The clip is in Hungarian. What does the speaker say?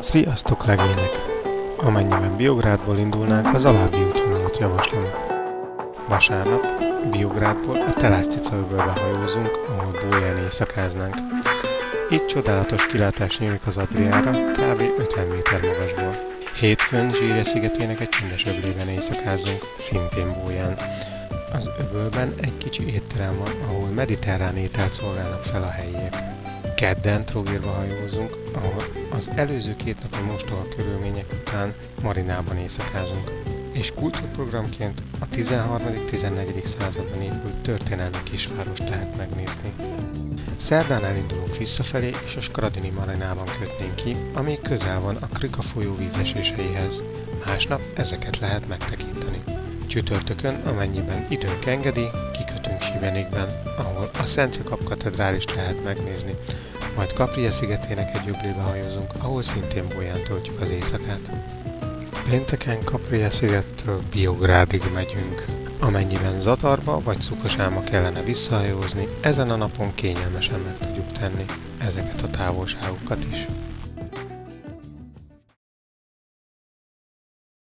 Sziasztok legények! Amennyiben Biográdból indulnánk, az alábbi útvonalat javaslom. Vasárnap Biográdból a Terászcica-öbölbe hajózunk, ahol bóján éjszakáznánk. Itt csodálatos kilátás nyílik az Adriára, kb. 50 méter magasból. Hétfőn Zsíria szigetének egy csendes öblében éjszakázunk, szintén bóján. Az öbölben egy kicsi étterem van, ahol mediterrán ételt szolgálnak fel a helyiek. Kedden Trógérba hajózunk, ahol az előző 2 napi mostoha körülmények után marinában éjszakázunk. És kultúrprogramként a 13.-14. században épült történelmi kisvárost lehet megnézni. Szerdán elindulunk visszafelé, és a Skradini marinában kötnénk ki, ami közel van a Krika folyó vízeséseihez. Másnap ezeket lehet megtekinteni. Csütörtökön, amennyiben időnk engedi, kikötünk Sibenikben, ahol a Szent Jakab katedrálist lehet megnézni, majd Capria szigetének egy öblébe hajózunk, ahol szintén bóján töltjük az éjszakát. Pénteken Capria szigettől Biográdig megyünk. Amennyiben Zadarba vagy Szukosáma kellene visszahajózni, ezen a napon kényelmesen meg tudjuk tenni ezeket a távolságokat is.